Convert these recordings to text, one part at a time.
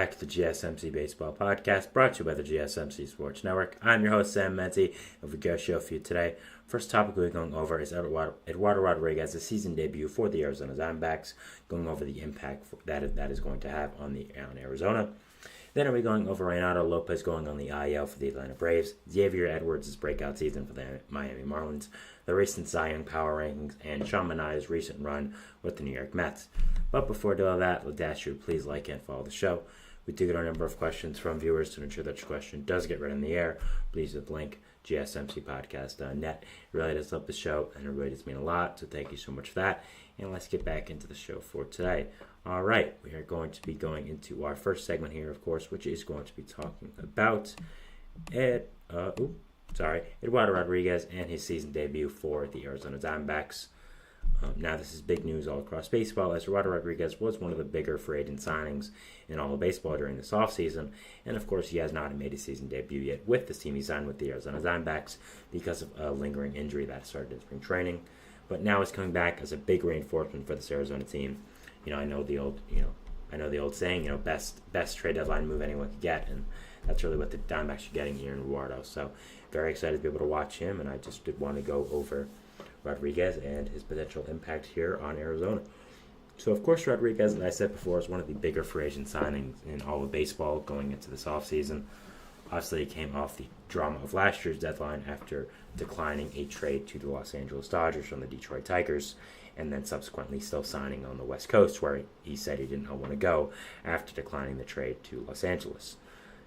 back to the GSMC Baseball Podcast, brought to you by the GSMC Sports Network. I'm your host, Sam Menti, and we've got a show for you today. First topic we're going over is Eduardo Rodriguez's season debut for the Arizona Diamondbacks, going over the impact that is going to have on Arizona. Then we're going over Reynaldo Lopez going on the IL for the Atlanta Braves, Xavier Edwards' breakout season for the Miami Marlins, the recent Cy Young power rankings, and Sean Manaea's recent run with the New York Mets. But before doing all that, let's ask you to please like and follow the show. We do get a number of questions from viewers. To ensure that your question does get read in the air, please hit the link GSMCpodcast.net. It really does help the show, and it really does mean a lot, so thank you so much for that. And let's get back into the show for today. All right, we are going to be going into our first segment here, of course, which is going to be talking about Eduardo Rodriguez and his season debut for the Arizona Diamondbacks. Now, this is big news all across baseball, as Eduardo Rodriguez was one of the bigger free agent signings in all of baseball during this offseason. And, of course, he has not made his season debut yet with this team. He signed with the Arizona Diamondbacks because of a lingering injury that started in spring training. But now he's coming back as a big reinforcement for this Arizona team. I know the old saying, best trade deadline move anyone could get, and that's really what the Diamondbacks are getting here in Eduardo. So, very excited to be able to watch him, and I just did want to go over Rodriguez and his potential impact here on Arizona. So, of course, Rodriguez, as I said before, is one of the bigger free agent signings in all of baseball going into this offseason. Obviously, he came off the drama of last year's deadline after declining a trade to the Los Angeles Dodgers from the Detroit Tigers, and then subsequently still signing on the West Coast, where he said he didn't want to go after declining the trade to Los Angeles.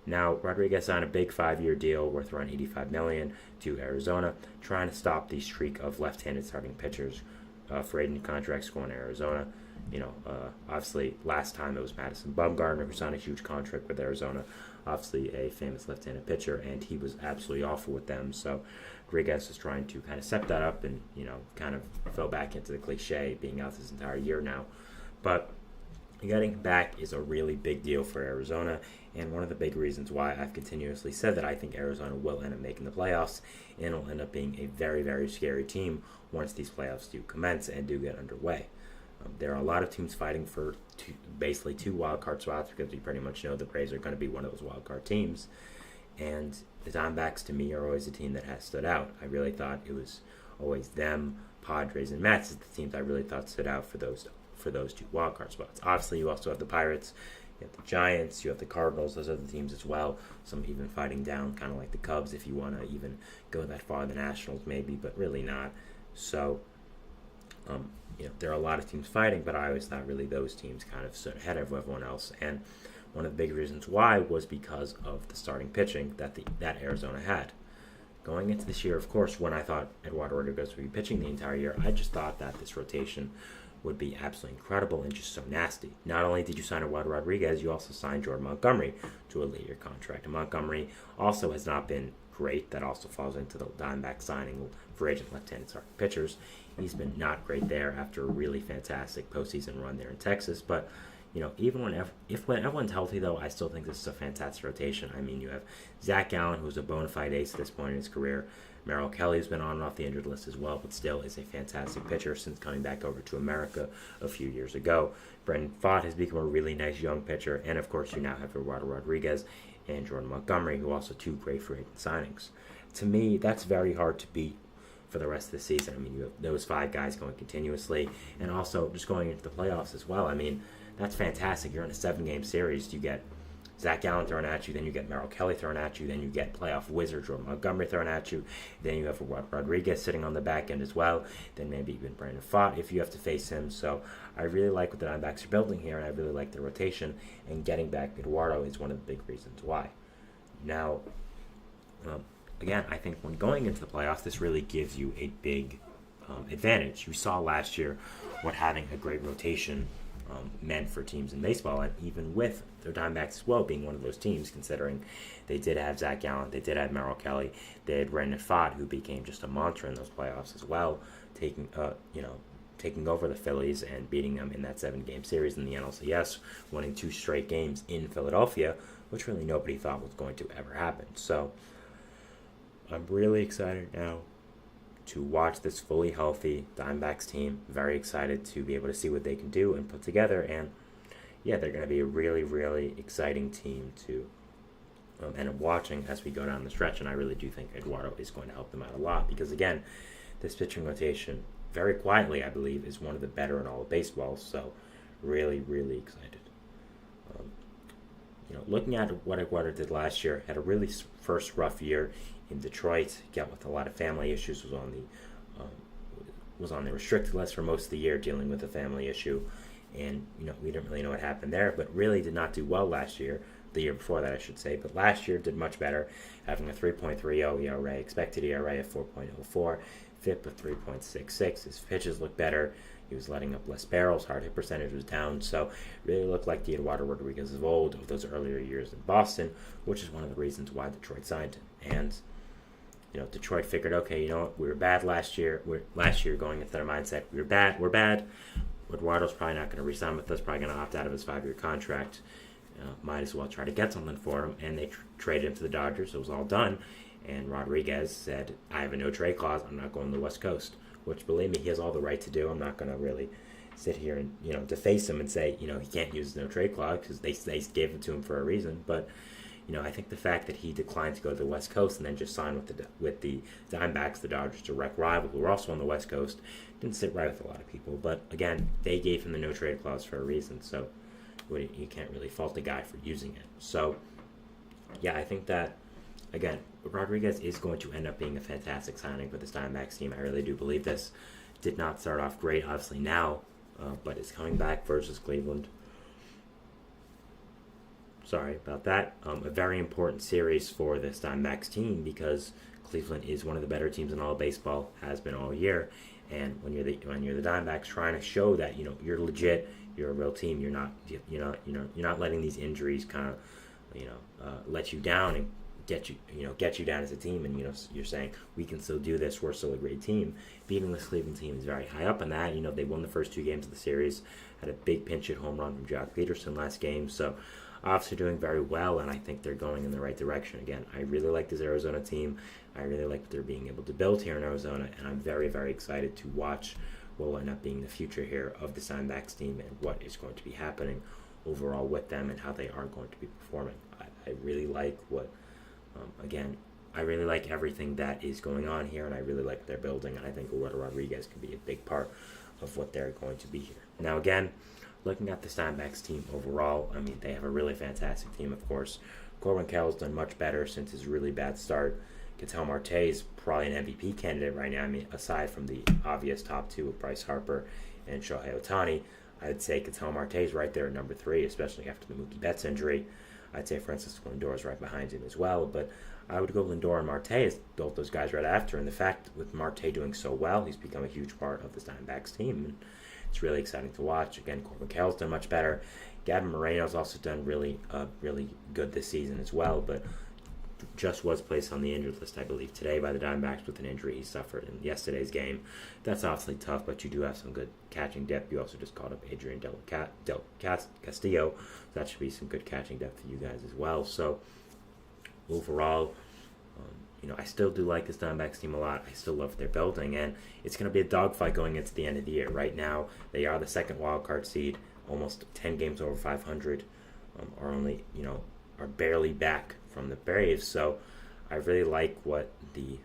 Now, Rodriguez signed a big 5-year deal worth around $85 million to Arizona, trying to stop the streak of left-handed starting pitchers for agent contracts going to Arizona. Obviously, last time it was Madison Bumgarner who signed a huge contract with Arizona, obviously a famous left-handed pitcher, and he was absolutely awful with them. So Rodriguez is trying to kind of step that up and, kind of fell back into the cliche being out this entire year now. But getting back is a really big deal for Arizona, and one of the big reasons why I've continuously said that I think Arizona will end up making the playoffs and will end up being a very, very scary team once these playoffs do commence and do get underway. There are a lot of teams fighting for basically two wildcard spots, because we pretty much know the Braves are going to be one of those wildcard teams. And the Diamondbacks, to me, are always a team that has stood out. I really thought it was always them, Padres, and Mets as the teams I really thought stood out for those two wildcard spots. Obviously, you also have the Pirates, you have the Giants, you have the Cardinals. Those are the teams as well. Some even fighting down, kind of like the Cubs, if you want to even go that far. The Nationals, maybe, but really not. So, there are a lot of teams fighting, but I always thought really those teams kind of stood ahead of everyone else. And one of the big reasons why was because of the starting pitching that Arizona had. Going into this year, of course, when I thought Eduardo Rodriguez would be pitching the entire year, I just thought that this rotation would be absolutely incredible and just so nasty. Not only did you sign Eduardo Rodriguez, you also signed Jordan Montgomery to a later contract. And Montgomery also has not been great. That also falls into the Diamondbacks signing for agent left-handed starting pitchers. He's been not great there after a really fantastic postseason run there in Texas. But, even when everyone's healthy, though, I still think this is a fantastic rotation. I mean, you have Zach Allen, who's a bona fide ace at this point in his career. Merrill Kelly's been on and off the injured list as well, but still is a fantastic pitcher since coming back over to America a few years ago. Brendan Pfaadt has become a really nice young pitcher, and of course you now have Eduardo Rodriguez and Jordan Montgomery, who are also two great free agent signings. To me, that's very hard to beat for the rest of the season. I mean, you have those 5 guys going continuously, and also just going into the playoffs as well. I mean, that's fantastic. You're in a 7-game series. You get Zach Allen thrown at you, then you get Merrill Kelly thrown at you, then you get playoff wizard Jordan Montgomery thrown at you, then you have Rodriguez sitting on the back end as well, then maybe even Brandon Pfaadt if you have to face him. So I really like what the Diamondbacks are building here, and I really like the rotation, and getting back Eduardo is one of the big reasons why. Now, again, I think when going into the playoffs, this really gives you a big advantage. You saw last year what having a great rotation meant for teams in baseball, and even with the Diamondbacks as well being one of those teams, considering they did have Zach Allen, they did have Merrill Kelly, they had Brandon Pfaadt, who became just a monster in those playoffs as well, taking over the Phillies and beating them in that 7-game series in the NLCS, winning 2 straight games in Philadelphia, which really nobody thought was going to ever happen. So I'm really excited now to watch this fully healthy Diamondbacks team. Very excited to be able to see what they can do and put together. And, yeah, they're going to be a really, really exciting team to end up watching as we go down the stretch. And I really do think Eduardo is going to help them out a lot because, again, this pitching rotation, very quietly, I believe, is one of the better in all of baseball. So, really, really excited. Looking at what Eduardo did last year, had a really first rough year in Detroit. Got with a lot of family issues. Was on the restricted list for most of the year, dealing with a family issue, and we didn't really know what happened there. But really did not do well last year. The year before that, I should say. But last year did much better, having a 3.30 ERA, expected ERA of 4.04, FIP of 3.66. His pitches looked better. He was letting up less barrels. Hard hit percentage was down. So really looked like the Eduardo Rodriguez of old, of those earlier years in Boston, which is one of the reasons why Detroit signed him. And Detroit figured, okay, we were bad last year. Last year going into their mindset, we're bad. Eduardo's probably not going to re-sign with us. Probably going to opt out of his 5-year contract. Might as well try to get something for him. And they traded him to the Dodgers. It was all done. And Rodriguez said, I have a no-trade clause. I'm not going to the West Coast. Which, believe me, he has all the right to do. I'm not going to really sit here and deface him and say, he can't use the no-trade clause because they gave it to him for a reason. But, I think the fact that he declined to go to the West Coast and then just signed with the Diamondbacks, the Dodgers' direct rival, who were also on the West Coast, didn't sit right with a lot of people. But, again, they gave him the no-trade clause for a reason. So you can't really fault the guy for using it. So, yeah, I think that, again, Rodriguez is going to end up being a fantastic signing for this Diamondbacks team. I really do believe this. Did not start off great, obviously, now, but is coming back versus Cleveland. Sorry about that. A very important series for this Diamondbacks team because Cleveland is one of the better teams in all of baseball, has been all year. And when you're the Diamondbacks, trying to show that you're legit, you're a real team. You're not letting these injuries kind of let you down and get you down as a team, and you're saying we can still do this. We're still a great team. Beating this Cleveland team is very high up in that. They won the first 2 games of the series, had a big pinch hit home run from Jock Peterson last game. So obviously doing very well, and I think they're going in the right direction. Again, I really like this Arizona team. I really like what they're being able to build here in Arizona, and I'm very, very excited to watch what will end up being the future here of the Diamondbacks team and what is going to be happening overall with them and how they are going to be performing. I really like I really like everything that is going on here, and I really like what they're building, and I think Eduardo Rodriguez can be a big part of what they're going to be here. Now, again, looking at the Diamondbacks team overall, they have a really fantastic team, of course. Corbin Carroll's done much better since his really bad start. Ketel Marte is probably an MVP candidate right now. Aside from the obvious top 2 of Bryce Harper and Shohei Ohtani, I'd say Ketel Marte is right there at number 3, especially after the Mookie Betts injury. I'd say Francisco Lindor is right behind him as well, but I would go Lindor and Marte as both those guys right after. And the fact with Marte doing so well, he's become a huge part of the Diamondbacks team, and it's really exciting to watch. Again, Corbin Carroll's done much better. Gavin Moreno's also done really good this season as well, but just was placed on the injured list, I believe, today by the Diamondbacks with an injury he suffered in yesterday's game. That's obviously tough, but you do have some good catching depth. You also just called up Adrian Del Castillo. So that should be some good catching depth for you guys as well. So overall, I still do like this Diamondbacks team a lot. I still love what they're building, and it's going to be a dogfight going into the end of the year. Right now, they are the second wild card seed, almost 10 games over 500, are barely back from the Braves. So I really like what the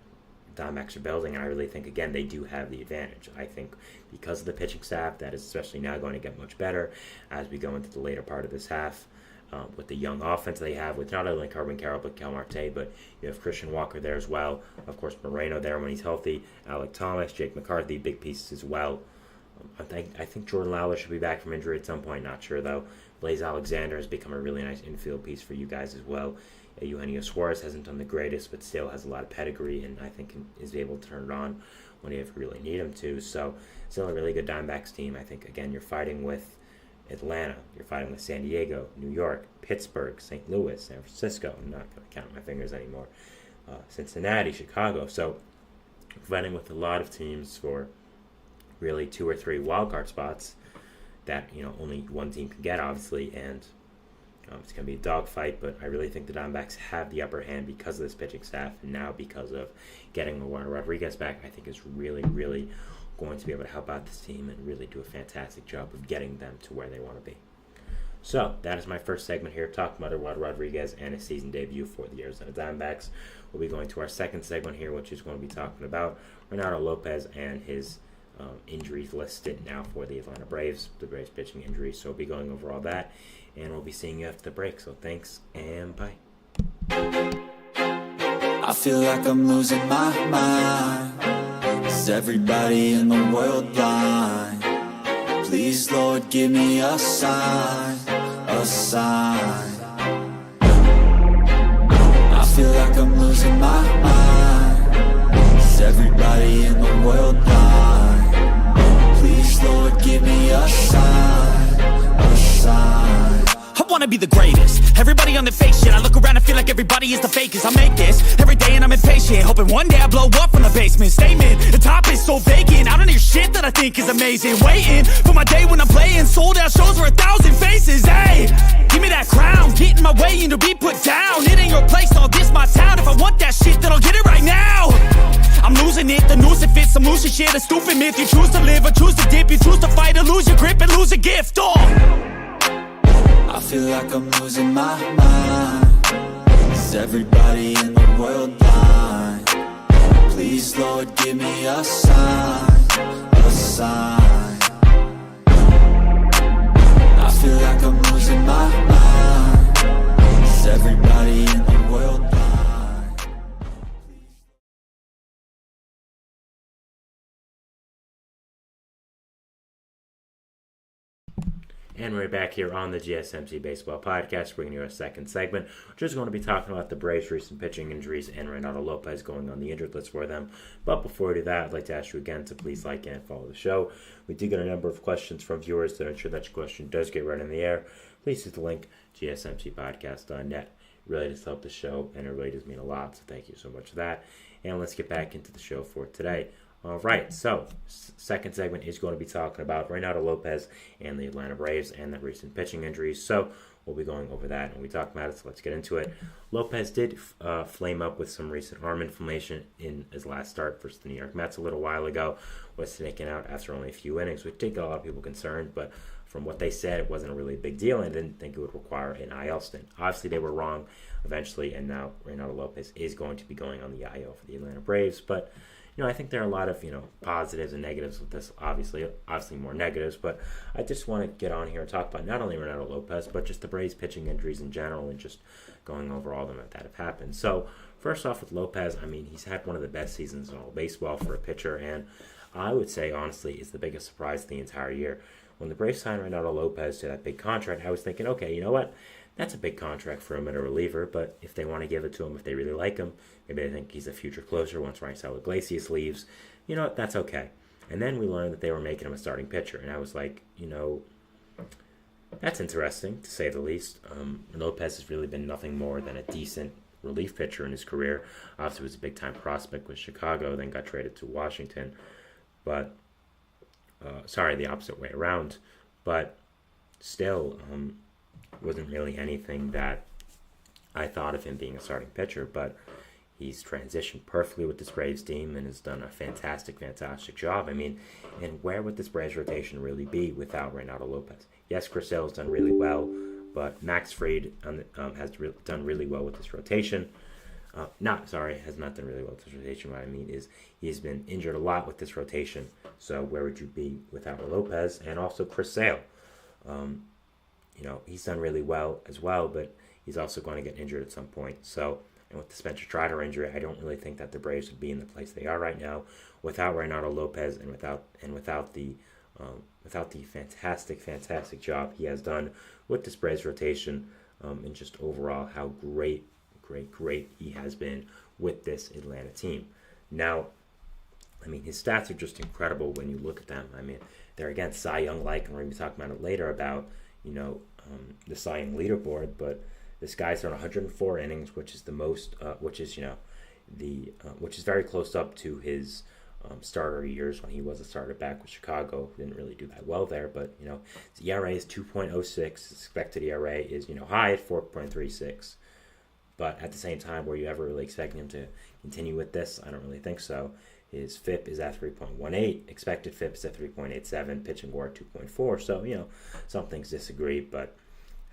Diamondbacks are building, and I really think, again, they do have the advantage. I think because of the pitching staff, that is especially now going to get much better as we go into the later part of this half. With the young offense they have with not only Corbin Carroll but Ketel Marte, but you have Christian Walker there as well. Of course, Moreno there when he's healthy. Alec Thomas, Jake McCarthy, big pieces as well. I think Jordan Lawler should be back from injury at some point. Not sure though. Blaze Alexander has become a really nice infield piece for you guys as well. Eugenio Suarez hasn't done the greatest, but still has a lot of pedigree, and I think is able to turn it on when you really need him to. So still a really good Diamondbacks team. I think, again, you're fighting with Atlanta, you're fighting with San Diego, New York, Pittsburgh, St. Louis, San Francisco. I'm not going to count my fingers anymore. Cincinnati, Chicago. So fighting with a lot of teams for really 2 or 3 wildcard spots that only one team can get, obviously, and it's going to be a dogfight. But I really think the Diamondbacks have the upper hand because of this pitching staff, and now because of getting Eduardo Rodriguez back, I think is really, really going to be able to help out this team and really do a fantastic job of getting them to where they want to be. So that is my first segment here, talking about Eduardo Rodriguez and his season debut for the Arizona Diamondbacks. We'll be going to our second segment here, which is going to be talking about Reynaldo Lopez and his injuries listed now for the Atlanta Braves, the Braves pitching injuries. So we'll be going over all that, and we'll be seeing you after the break. So thanks, and bye. I feel like I'm losing my mind. Is everybody in the world blind? Please, Lord, give me a sign, a sign. I feel like I'm losing my mind. Is everybody in the world blind? Please, Lord, give me a sign, a sign. I wanna be the greatest. Everybody on the fake shit. I look around and feel like everybody is the fakest. I make this every day and I'm impatient, hoping one day I blow up from the basement. Statement, the top is so vacant. I don't hear shit that I think is amazing. Waiting for my day when I'm playing sold out shows for 1,000 faces. Hey, give me that crown, get in my way and to be put down. It ain't your place, all this my town. If I want that shit, then I'll get it right now. I'm losing it, the noose it fits. I'm losing shit, a stupid myth. You choose to live or choose to dip. You choose to fight or lose your grip and lose a gift. I feel like I'm losing my mind. Is everybody in the world blind? Please, Lord, give me a sign, a sign. I feel like I'm losing my mind. Is everybody in the world blind? And we're back here on the GSMC Baseball Podcast, bringing you a second segment. We're just going to be talking about the Braves' recent pitching injuries and Reynaldo Lopez going on the injured list for them. But before we do that, I'd like to ask you again to please like and follow the show. We do get a number of questions from viewers to ensure that your question does get read in the air. Please hit the link, gsmcpodcast.net. It really does help the show, and it really does mean a lot, so thank you so much for that. And let's get back into the show for today. All right, so second segment is going to be talking about Reynaldo Lopez and the Atlanta Braves and the recent pitching injuries. So we'll be going over that and we talk about it, so let's get into it. Lopez did flame up with some recent arm inflammation in his last start versus the New York Mets a little while ago. Was taken out after only a few innings, which did get a lot of people concerned, but from what they said, it wasn't a really big deal and didn't think it would require an IL stint. Obviously, they were wrong eventually, and now Reynaldo Lopez is going to be going on the IL for the Atlanta Braves, but I think there are a lot of, positives and negatives with this. Obviously more negatives, but I just want to get on here and talk about not only Reynaldo Lopez, but just the Braves pitching injuries in general and just going over all of them that have happened. So first off with Lopez, he's had one of the best seasons in all baseball for a pitcher, and I would say, honestly, it's the biggest surprise of the entire year. When the Braves signed Reynaldo Lopez to that big contract, I was thinking, okay, you know what? That's a big contract for him at a reliever, but if they want to give it to him, if they really like him, maybe they think he's a future closer once Raisel Iglesias leaves, that's okay. And then we learned that they were making him a starting pitcher, and I was like, that's interesting, to say the least. Lopez has really been nothing more than a decent relief pitcher in his career. Obviously, was a big-time prospect with Chicago, then got traded to Washington. But, the opposite way around. But still, wasn't really anything that I thought of him being a starting pitcher, but he's transitioned perfectly with this Braves team and has done a fantastic job. And where would this Braves rotation really be without Reynaldo Lopez? Yes, Chris Sale's done really well, but Max Fried has done really well with this rotation. Has not done really well with this rotation. What I mean is he's been injured a lot with this rotation, so where would you be without Lopez? And also Chris Sale. He's done really well as well, but he's also going to get injured at some point. So, and with the Spencer Strider injury, I don't really think that the Braves would be in the place they are right now without Reynaldo Lopez and without the fantastic job he has done with this Braves rotation, and just overall how great he has been with this Atlanta team. Now, his stats are just incredible when you look at them. They're against Cy Young-like, and we're going to be talking about it later about the Cy Young leaderboard, but this guy's thrown 104 innings, which is the most, which is very close up to his starter years when he was a starter back with Chicago. Didn't really do that well there, but his ERA is 2.06. His expected ERA is high at 4.36. But at the same time, were you ever really expecting him to continue with this? I don't really think so. His FIP is at 3.18. Expected FIP is at 3.87. Pitching WAR 2.4. So, some things disagree, but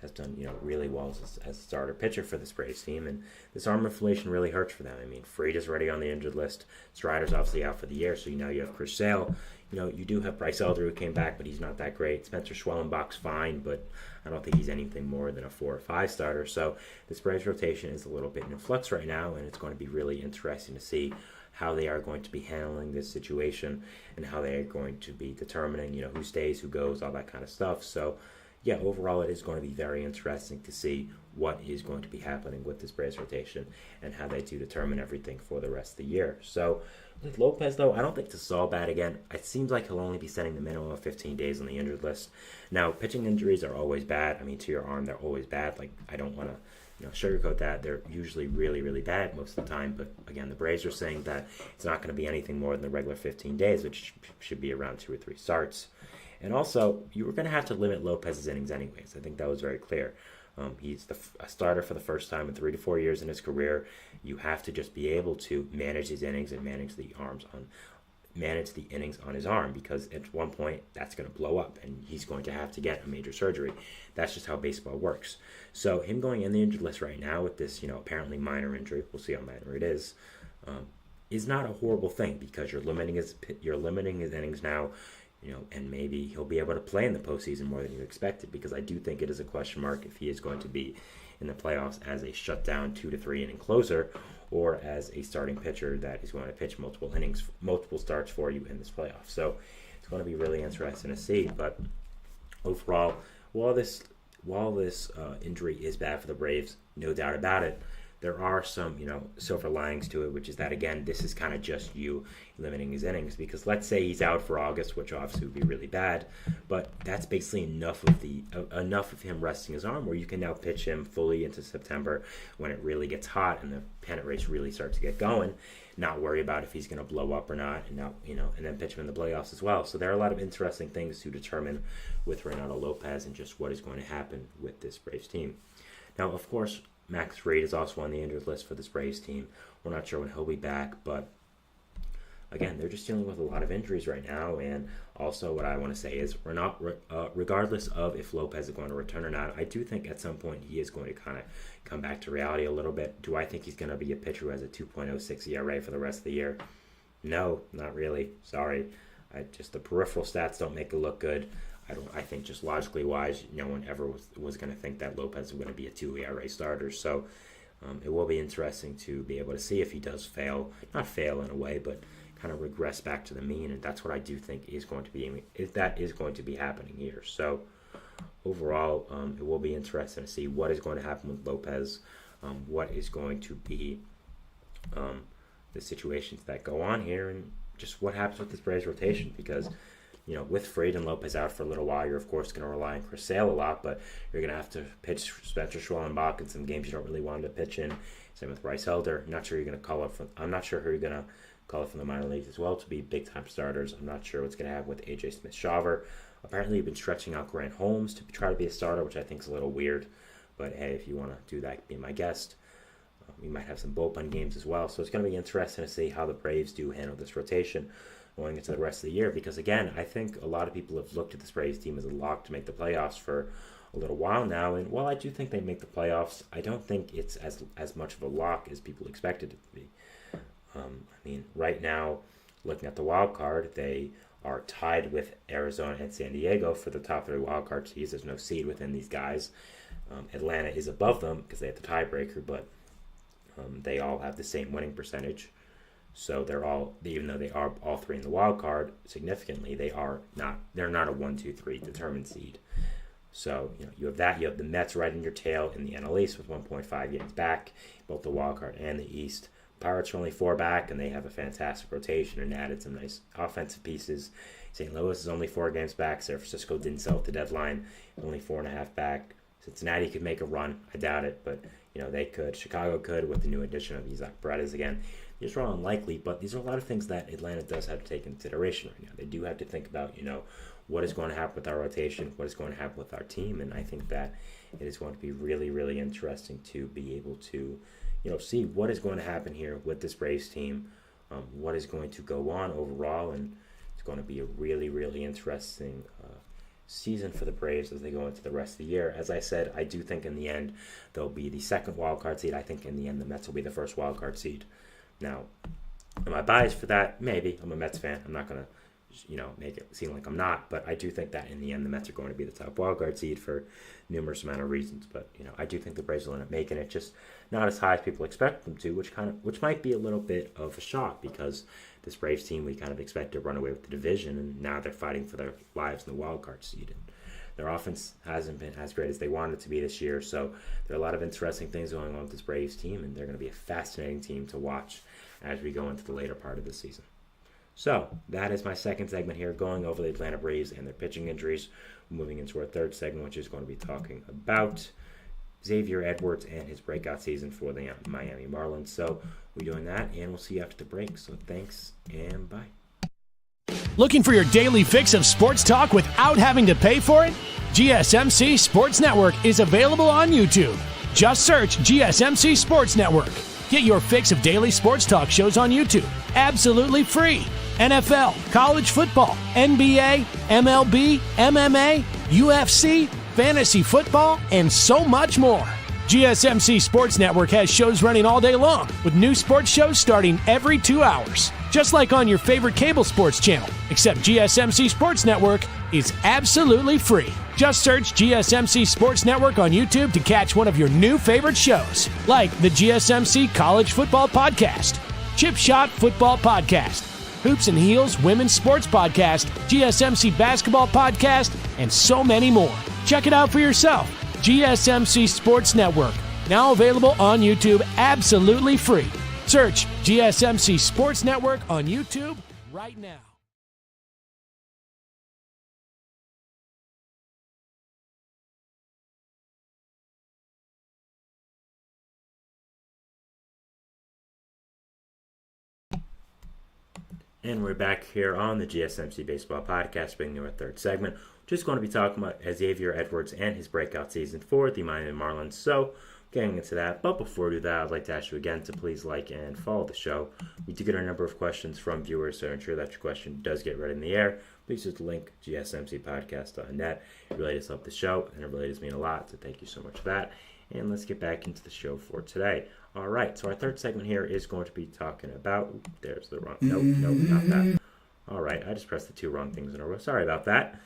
has done really well as a starter pitcher for this Braves team, and this arm inflation really hurts for them. I mean, Fried is already on the injured list. Strider's obviously out for the year, so now you have Chris Sale. You do have Bryce Elder who came back, but he's not that great. Spencer Schwellenbach's fine, but I don't think he's anything more than a 4 or 5 starter. So this Braves rotation is a little bit in flux right now, and it's going to be really interesting to see how they are going to be handling this situation and how they are going to be determining, who stays, who goes, all that kind of stuff. So yeah, overall it is going to be very interesting to see what is going to be happening with this Braves rotation and how they do determine everything for the rest of the year. So with Lopez, though, I don't think this is all bad again. It seems like he'll only be setting the minimum of 15 days on the injured list. Now, pitching injuries are always bad. I mean, to your arm, they're always bad. Like, I don't want to sugarcoat that. They're usually really, really bad most of the time. But again, the Braves are saying that it's not going to be anything more than the regular 15 days, which should be around 2 or 3 starts. And also, you were going to have to limit Lopez's innings anyways. I think that was very clear. He's a starter for the first time in 3 to 4 years in his career. You have to just be able to manage his innings and manage the innings on his arm, because at one point that's going to blow up and he's going to have to get a major surgery. That's just how baseball works. So him going in the injured list right now with this, apparently minor injury, we'll see how minor it is not a horrible thing, because you're limiting his innings now. And maybe he'll be able to play in the postseason more than you expected, because I do think it is a question mark if he is going to be in the playoffs as a shutdown 2 to 3 inning closer, or as a starting pitcher that is going to pitch multiple innings, multiple starts for you in this playoff. So it's going to be really interesting to see. But overall, while this injury is bad for the Braves, no doubt about it, there are some, silver linings to it, which is that, again, this is kind of just you limiting his innings, because let's say he's out for August, which obviously would be really bad, but that's basically enough of him resting his arm, where you can now pitch him fully into September when it really gets hot and the pennant race really starts to get going, not worry about if he's going to blow up or not, and now, and then pitch him in the playoffs as well. So there are a lot of interesting things to determine with Reynaldo Lopez and just what is going to happen with this Braves team. Now, of course, Max Fried is also on the injured list for this Braves team. We're not sure when he'll be back, but again, they're just dealing with a lot of injuries right now. And also, what I want to say is, we're not, regardless of if Lopez is going to return or not, I do think at some point he is going to kind of come back to reality a little bit. Do I think he's going to be a pitcher who has a 2.06 ERA for the rest of the year? No, not really. Sorry. The peripheral stats don't make it look good. I think just logically wise, no one ever was going to think that Lopez was going to be a 2 ERA starter. So it will be interesting to be able to see if he does fail, not fail in a way, but kind of regress back to the mean. And that's what I do think is going to be happening here. So overall, it will be interesting to see what is going to happen with Lopez, what is going to be the situations that go on here, and just what happens with this Braves rotation, because with Fried and Lopez out for a little while, you're of course going to rely on Chris Sale a lot, but you're going to have to pitch Spencer Schwellenbach in some games you don't really want him to pitch in. Same with Bryce Elder. I'm not sure who you're going to call up from the minor leagues as well to be big time starters. I'm not sure what's going to happen with AJ Smith-Shawver. Apparently, you've been stretching out Grant Holmes to try to be a starter, which I think is a little weird. But hey, if you want to do that, be my guest. We might have some bullpen games as well. So it's going to be interesting to see how the Braves do handle this rotation going into the rest of the year, because again, I think a lot of people have looked at this Braves team as a lock to make the playoffs for a little while now, and while I do think they make the playoffs, I don't think it's as much of a lock as people expected it to be. Right now, looking at the wild card, they are tied with Arizona and San Diego for the top 3 wild card seeds. There's no seed within these guys. Atlanta is above them because they have the tiebreaker, but they all have the same winning percentage. So even though they are all 3 in the wild card, significantly they're not a 1, 2, 3 determined seed. So you have that. You have the Mets right in your tail in the NL East with 1.5 games back, both the wild card and the East. Pirates are only 4 back, and they have a fantastic rotation and added some nice offensive pieces. St. Louis is only 4 games back. San Francisco didn't sell at the deadline, only 4.5 back. Cincinnati could make a run. I doubt it, but they could. Chicago could with the new addition of Isaac Paredes again. These are all unlikely, but these are a lot of things that Atlanta does have to take into consideration right now. They do have to think about, what is going to happen with our rotation, what is going to happen with our team, and I think that it is going to be really, really interesting to be able to, see what is going to happen here with this Braves team, what is going to go on overall, and it's going to be a really, really interesting season for the Braves as they go into the rest of the year. As I said, I do think in the end they'll be the second wild card seed. I think in the end the Mets will be the first wild card seed. Now, am I biased for that? Maybe. I'm a Mets fan. I'm not going to make it seem like I'm not, but I do think that in the end the Mets are going to be the top wildcard seed for numerous amount of reasons. But I do think the Braves will end up making it, just not as high as people expect them to, which might be a little bit of a shock, because this Braves team we kind of expect to run away with the division, and now they're fighting for their lives in the wildcard seed. And their offense hasn't been as great as they wanted it to be this year, so there are a lot of interesting things going on with this Braves team, and they're going to be a fascinating team to watch as we go into the later part of the season. So that is my second segment here, going over the Atlanta Braves and their pitching injuries. Moving into our third segment, which is going to be talking about Xavier Edwards and his breakout season for the Miami Marlins. So we're doing that, and we'll see you after the break. So thanks, and bye. Looking for your daily fix of sports talk without having to pay for it? GSMC Sports Network is available on YouTube. Just search GSMC Sports Network. Get your fix of daily sports talk shows on YouTube, absolutely free. NFL, college football, NBA, MLB, MMA, UFC, fantasy football, and so much more. GSMC Sports Network has shows running all day long, with new sports shows starting every 2 hours. Just like on your favorite cable sports channel, except GSMC Sports Network is absolutely free. Just search GSMC Sports Network on YouTube to catch one of your new favorite shows, like the GSMC College Football Podcast, Chip Shot Football Podcast, Hoops and Heels Women's Sports Podcast, GSMC Basketball Podcast, and so many more. Check it out for yourself. GSMC Sports Network, now available on YouTube absolutely free. Search GSMC Sports Network on YouTube right now. And we're back here on the GSMC Baseball Podcast, bringing you our third segment. Just going to be talking about Xavier Edwards and his breakout season for the Miami Marlins. So, getting into that. But before we do that, I'd like to ask you again to please like and follow the show. We do get a number of questions from viewers, so ensure that your question does get read in the air. Please just link gsmcpodcast.net. It really does help the show, and it really does mean a lot, so thank you so much for that. And let's get back into the show for today. All right, so our third segment here is going to be talking about... There's the wrong... No, not that. All right, I just pressed the two wrong things in a row. Sorry about that.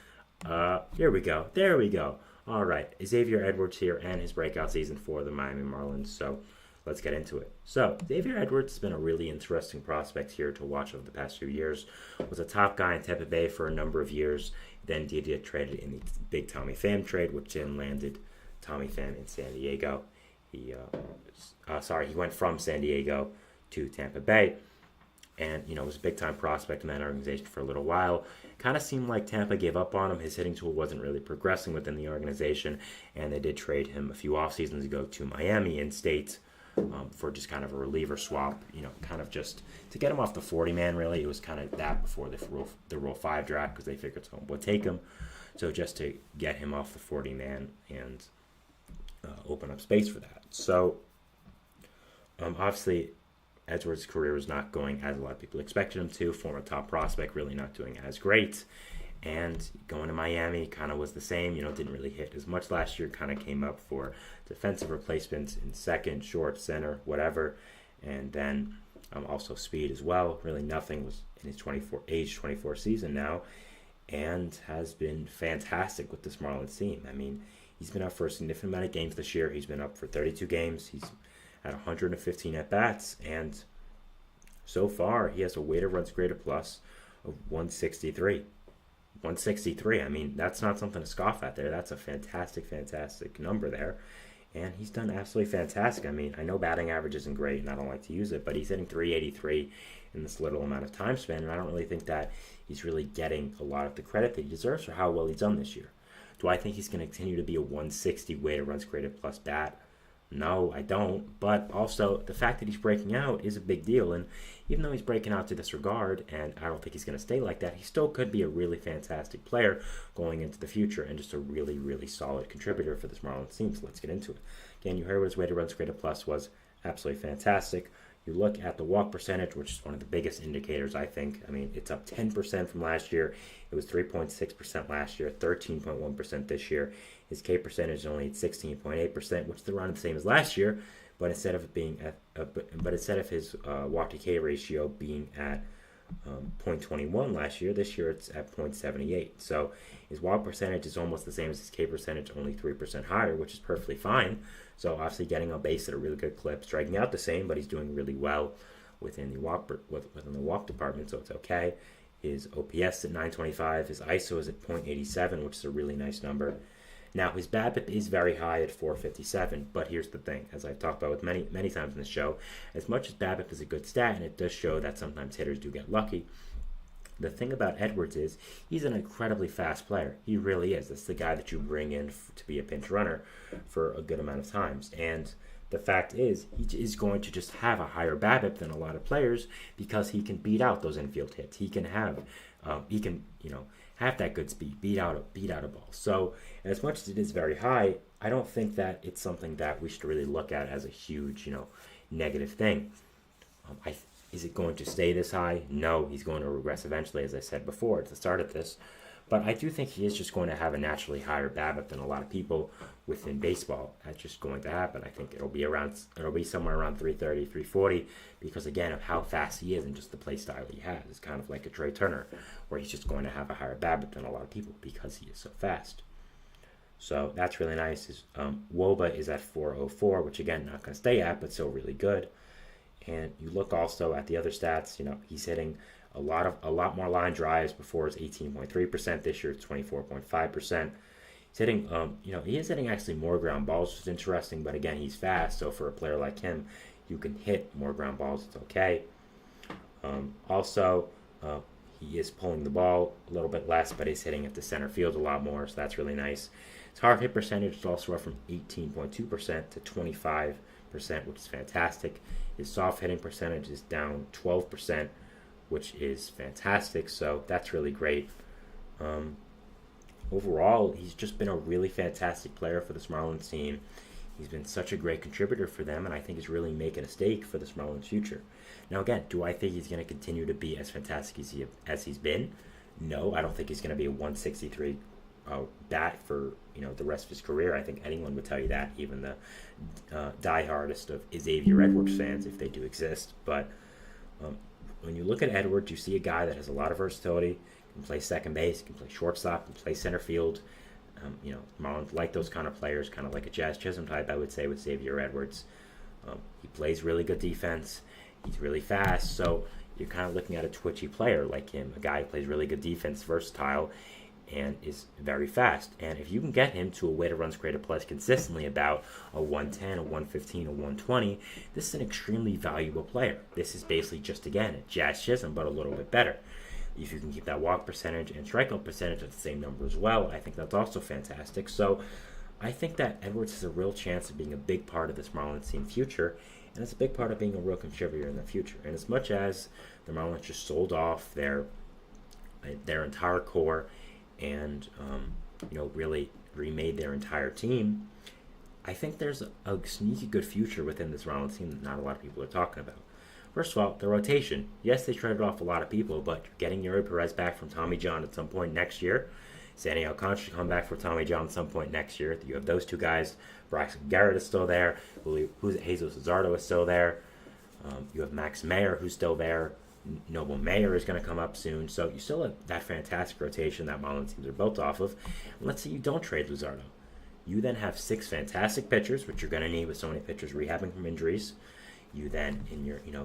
Here we go. There we go. All right, Xavier Edwards here and his breakout season for the Miami Marlins. So let's get into it. So Xavier Edwards has been a really interesting prospect here to watch over the past few years. Was a top guy in Tampa Bay for a number of years. Then did get traded in the big Tommy Pham trade, which then landed Tommy Pham in San Diego. He went from San Diego to Tampa Bay, and was a big-time prospect in that organization for a little while. Kind of seemed like Tampa gave up on him. His hitting tool wasn't really progressing within the organization, and they did trade him a few off seasons ago to Miami in state for just kind of a reliever swap. Kind of just to get him off the 40-man. Really, it was kind of that before the Rule 5 draft, because they figured someone would take him. So just to get him off the 40-man and open up space for that. So obviously Edwards' career was not going as a lot of people expected him to. Former top prospect, really not doing as great. And going to Miami kind of was the same. Didn't really hit as much last year. Kind of came up for defensive replacements in second, short, center, whatever. And then also speed as well. Really nothing. Was in his 24 season now. And has been fantastic with this Marlins team. I mean, he's been up for a significant amount of games this year. He's been up for 32 games. He's at 115 at-bats, and so far he has a weighted runs created plus of 163. 163, I mean, that's not something to scoff at there. That's a fantastic number there, and he's done absolutely fantastic. I mean, I know batting average isn't great, and I don't like to use it, but he's hitting 383 in this little amount of time span, and I don't really think that he's really getting a lot of the credit that he deserves for how well he's done this year. Do I think he's going to continue to be a 160 weighted runs created plus bat? No, I don't. But also, the fact that he's breaking out is a big deal. And even though he's breaking out to this regard, and I don't think he's going to stay like that, he still could be a really fantastic player going into the future and just a really, really solid contributor for this Marlins team. So let's get into it. Again, you heard what his weighted runs created plus was. Absolutely fantastic. You look at the walk percentage, which is one of the biggest indicators, I think. I mean, it's up 10% from last year. It was 3.6% last year, 13.1% this year. His K percentage is only at 16.8%, which is around the same as last year. But instead of his walk to K ratio being at 0.21 last year, this year it's at 0.78. So his walk percentage is almost the same as his K percentage, only 3% higher, which is perfectly fine. So obviously getting on base at a really good clip, striking out the same, but he's doing really well within the walk department, so it's okay. His OPS at 925, his ISO is at 0.87, which is a really nice number. Now his BABIP is very high at 457, but here's the thing, as I've talked about with many times in this show, as much as BABIP is a good stat, and it does show that sometimes hitters do get lucky, the thing about Edwards is he's an incredibly fast player. He really is. That's the guy that you bring in to be a pinch runner for a good amount of times. And the fact is, he is going to just have a higher BABIP than a lot of players because he can beat out those infield hits. He can have that good speed, beat out a ball. So as much as it is very high, I don't think that it's something that we should really look at as a huge, negative thing. Is it going to stay this high? No, he's going to regress eventually, as I said before at the start of this. But I do think he is just going to have a naturally higher BABIP than a lot of people within baseball. That's just going to happen. I think it'll be somewhere around 330, 340 because, again, of how fast he is and just the play style he has. It's kind of like a Trey Turner, where he's just going to have a higher BABIP than a lot of people because he is so fast. So that's really nice. His WOBA is at 404, which, again, not going to stay at, but still really good. And you look also at the other stats, he's hitting a lot more line drives. Before it's 18.3%. This year it's 24.5%. He's hitting, he is hitting actually more ground balls, which is interesting. But again, he's fast, so for a player like him, you can hit more ground balls. It's okay. He is pulling the ball a little bit less, but he's hitting it to center field a lot more, so that's really nice. His hard hit percentage is also up from 18.2% to 25%, which is fantastic. His soft hitting percentage is down 12%, which is fantastic. So that's really great. Overall, he's just been a really fantastic player for this Marlins team. He's been such a great contributor for them, and I think he's really making a stake for this Marlins future. Now, again, do I think he's going to continue to be as fantastic as he's been? No, I don't think he's going to be a 163 bat for the rest of his career. I think anyone would tell you that, even the diehardest of Xavier Edwards fans, if they do exist. But when you look at Edwards, you see a guy that has a lot of versatility, can play second base, can play shortstop, can play center field. Marlins like those kind of players, kind of like a Jazz Chisholm type, I would say, with Xavier Edwards. He plays really good defense. He's really fast, so you're kind of looking at a twitchy player like him, a guy who plays really good defense, versatile, and is very fast. And if you can get him to a weighted runs created plus consistently about a 110, a 115, a 120, this is an extremely valuable player. This is basically just, again, a Jazz Chisholm, but a little bit better. If you can keep that walk percentage and strikeout percentage at the same number as well, I think that's also fantastic. So I think that Edwards has a real chance of being a big part of this Marlins team future, and it's a big part of being a real contributor in the future. And as much as the Marlins just sold off their entire core and really remade their entire team, I think there's a sneaky good future within this Marlins team that not a lot of people are talking about. First of all, the rotation. Yes, they traded off a lot of people, but you're getting Yuri Perez back from Tommy John at some point next year. Sandy Alcantara should come back for Tommy John at some point next year. You have those two guys. Braxton Garrett is still there. Jesus Eduardo is still there. You have Max Meyer, who's still there. Noble Mayer is going to come up soon. So you still have that fantastic rotation that Marlins teams are built off of. And let's say you don't trade Luzardo. You then have 6 fantastic pitchers, which you're going to need with so many pitchers rehabbing from injuries. You then,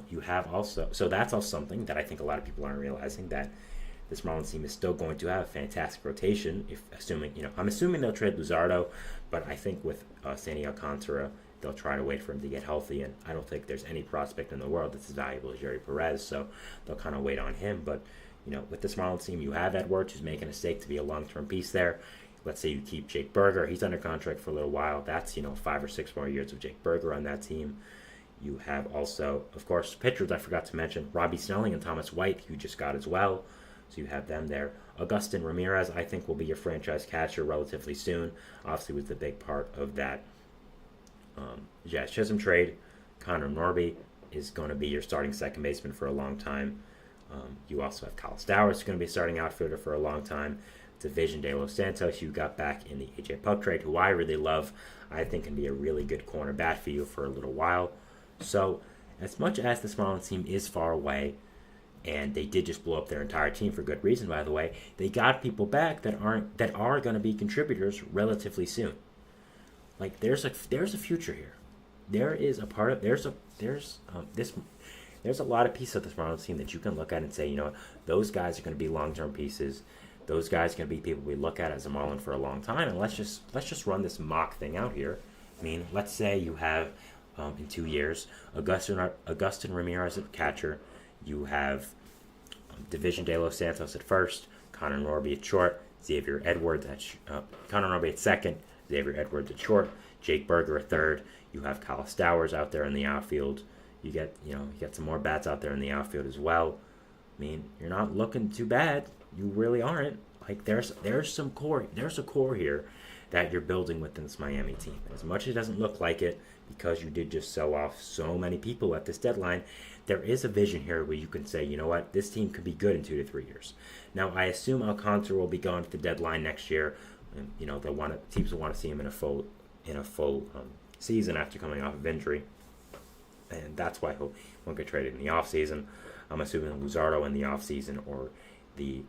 you have also, so that's also something that I think a lot of people aren't realizing, that this Marlins team is still going to have a fantastic rotation, I'm assuming they'll trade Luzardo, but I think with Sandy Alcantara, they'll try to wait for him to get healthy, and I don't think there's any prospect in the world that's as valuable as Yuri Perez, so they'll kind of wait on him. But, with this Marlins team, you have Edwards, who's making a stake to be a long-term piece there. Let's say you keep Jake Berger. He's under contract for a little while. That's, 5 or 6 more years of Jake Berger on that team. You have also, of course, pitchers I forgot to mention, Robbie Snelling and Thomas White, who you just got as well. So you have them there. Agustin Ramirez, I think, will be your franchise catcher relatively soon. Obviously, was the big part of that Jazz Chisholm trade. Connor Norby is going to be your starting second baseman for a long time. You also have Kyle Stowers, who's going to be starting outfielder for a long time. Division De Los Santos, you got back in the AJ Puk trade, who I really love. I think can be a really good corner bat for you for a little while. So, as much as this Marlins team is far away, and they did just blow up their entire team for good reason, by the way, they got people back that are going to be contributors relatively soon. Like there's a future here. There is a part of there's a lot of pieces of this Marlins team that you can look at and say, you know, those guys are going to be long-term pieces. Those guys are going to be people we look at as a Marlin for a long time. And let's just run this mock thing out here. I mean, let's say you have in 2 years Augustin Ramirez at catcher. You have Division De Los Santos at first, Connor Norby at short, Xavier Edwards Connor Norby at second, Xavier Edwards at short, Jake Berger at third. You have Kyle Stowers out there in the outfield. You get some more bats out there in the outfield as well. I mean, you're not looking too bad. You really aren't. Like there's a core here that you're building within this Miami team. And as much as it doesn't look like it, because you did just sell off so many people at this deadline, there is a vision here where you can say, you know what, this team could be good in 2 to 3 years. Now, I assume Alcantara will be gone at the deadline next year. And, you know, teams will want to see him in a full season after coming off of injury, and that's why he won't get traded in the offseason. I'm assuming Luzardo in the offseason or the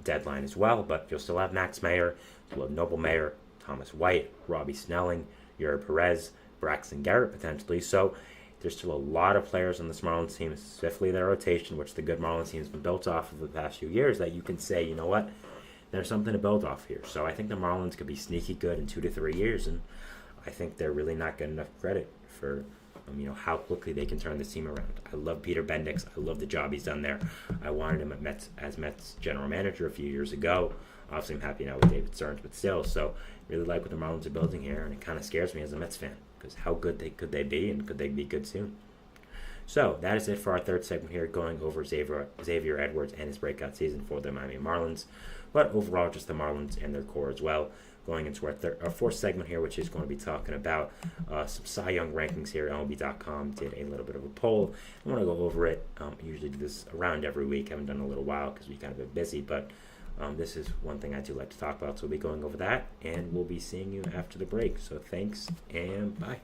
deadline as well, but you'll still have Max Meyer, you'll have Noble Mayer, Thomas White, Robbie Snelling, Yuri Perez, Braxton Garrett potentially. So there's still a lot of players on this Marlins team, specifically their rotation, which the good Marlins team has been built off of the past few years, that you can say, you know what, there's something to build off here. So I think the Marlins could be sneaky good in 2 to 3 years, and I think they're really not getting enough credit for how quickly they can turn this team around. I love Peter Bendix. I love the job he's done there. I wanted him as Mets general manager a few years ago. Obviously, I'm happy now with David Stearns, but still. So really like what the Marlins are building here, and it kind of scares me as a Mets fan, because how good could they be, and could they be good soon? So that is it for our third segment here, going over Xavier Edwards and his breakout season for the Miami Marlins, but overall just the Marlins and their core as well. Going into our fourth segment here, which is going to be talking about some Cy Young rankings here. MLB.com did a little bit of a poll. I want to go over it. I usually do this around every week. I haven't done it in a little while because we've kind of been busy, but this is one thing I do like to talk about. So we'll be going over that, and we'll be seeing you after the break. So thanks, and bye.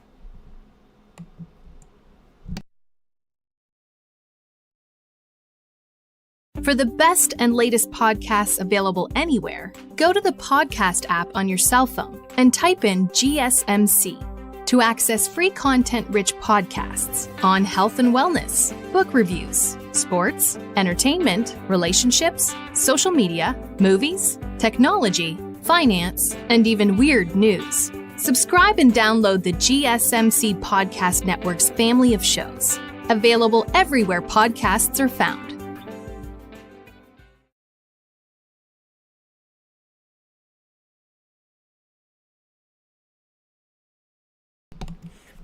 For the best and latest podcasts available anywhere, go to the podcast app on your cell phone and type in GSMC to access free content-rich podcasts on health and wellness, book reviews, sports, entertainment, relationships, social media, movies, technology, finance, and even weird news. Subscribe and download the GSMC Podcast Network's family of shows, available everywhere podcasts are found.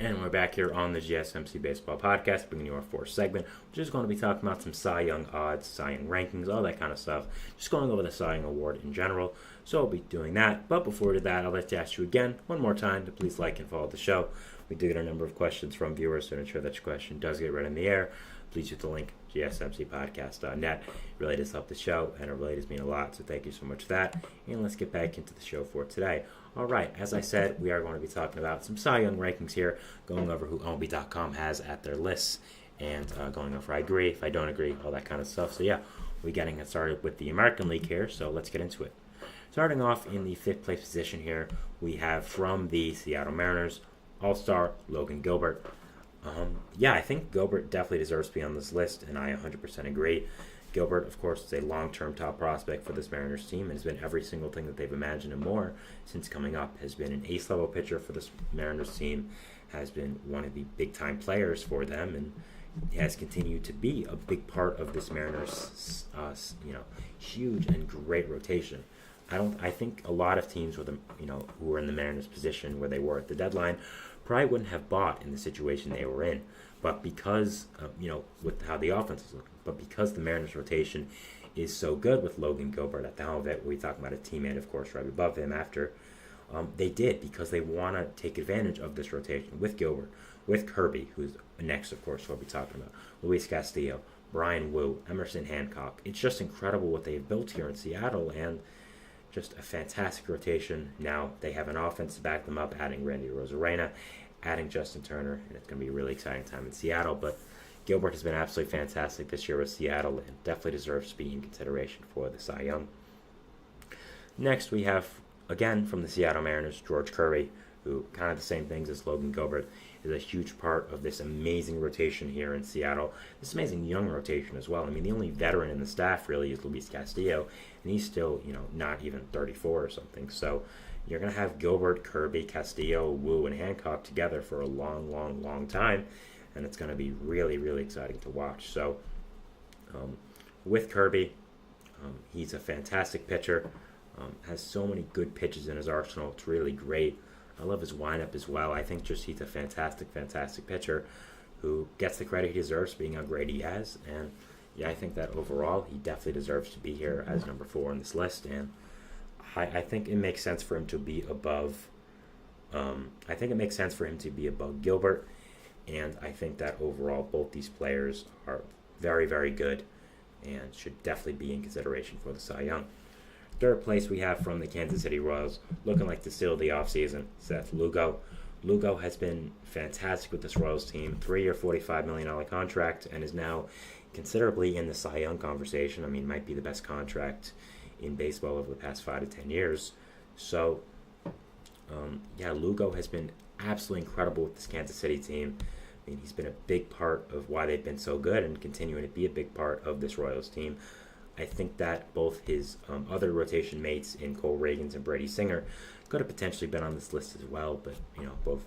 And we're back here on the GSMC Baseball Podcast, bringing you our fourth segment, which is going to be talking about some Cy Young odds, Cy Young rankings, all that kind of stuff. Just going over the Cy Young Award in general. So I'll be doing that. But before we do that, I'd like to ask you again, one more time, to please like and follow the show. We do get a number of questions from viewers, so to ensure that your question does get read in the air, please use the link, gsmcpodcast.net. It really does help the show, and it really does mean a lot, so thank you so much for that. And let's get back into the show for today. All right, as I said, we are going to be talking about some Cy Young rankings here, going over who MLB.com has at their lists, and going over I agree, if I don't agree, all that kind of stuff. So yeah, we're getting started with the American League here, so let's get into it. Starting off in the fifth place position here, we have from the Seattle Mariners, All-Star Logan Gilbert. I think Gilbert definitely deserves to be on this list, and I 100% agree. Gilbert, of course, is a long-term top prospect for this Mariners team, and has been every single thing that they've imagined and more since coming up. Has been an ace-level pitcher for this Mariners team, has been one of the big-time players for them, and has continued to be a big part of this Mariners, huge and great rotation. I think a lot of teams who were in the Mariners position where they were at the deadline probably wouldn't have bought in the situation they were in. But because, with how the offense is looking, but because the Mariners rotation is so good with Logan Gilbert at the helm of it, we talk about a teammate, of course, right above him after They did, because they want to take advantage of this rotation with Gilbert, with Kirby, who's next, of course, we'll be talking about, Luis Castillo, Brian Wu, Emerson Hancock. It's just incredible what they've built here in Seattle, and just a fantastic rotation. Now they have an offense to back them up, adding Randy Rosarena, adding Justin Turner, and it's going to be a really exciting time in Seattle. But Gilbert has been absolutely fantastic this year with Seattle, and definitely deserves to be in consideration for the Cy Young. Next, we have, again, from the Seattle Mariners, George Kirby, who, kind of the same things as Logan Gilbert, is a huge part of this amazing rotation here in Seattle. This amazing young rotation as well. I mean, the only veteran in the staff really is Luis Castillo, and he's still, not even 34 or something. So you're going to have Gilbert, Kirby, Castillo, Wu, and Hancock together for a long, long, long time, and it's going to be really, really exciting to watch. So with Kirby, he's a fantastic pitcher, has so many good pitches in his arsenal. It's really great. I love his windup as well. I think just he's a fantastic, fantastic pitcher who gets the credit he deserves, being how great he has. And yeah, I think that overall he definitely deserves to be here as number 4 on this list. And I think it makes sense for him to be above. I think it makes sense for him to be above Gilbert. And I think that overall both these players are very, very good and should definitely be in consideration for the Cy Young. Third place we have from the Kansas City Royals, looking like the steal of the offseason, Seth Lugo. Lugo has been fantastic with this Royals team, 3-year, $45 million contract, and is now considerably in the Cy Young conversation. I mean, might be the best contract in baseball over the past 5 to 10 years. So, Lugo has been absolutely incredible with this Kansas City team. I mean, he's been a big part of why they've been so good and continuing to be a big part of this Royals team. I think that both his other rotation mates in Cole Reagans and Brady Singer could have potentially been on this list as well, but both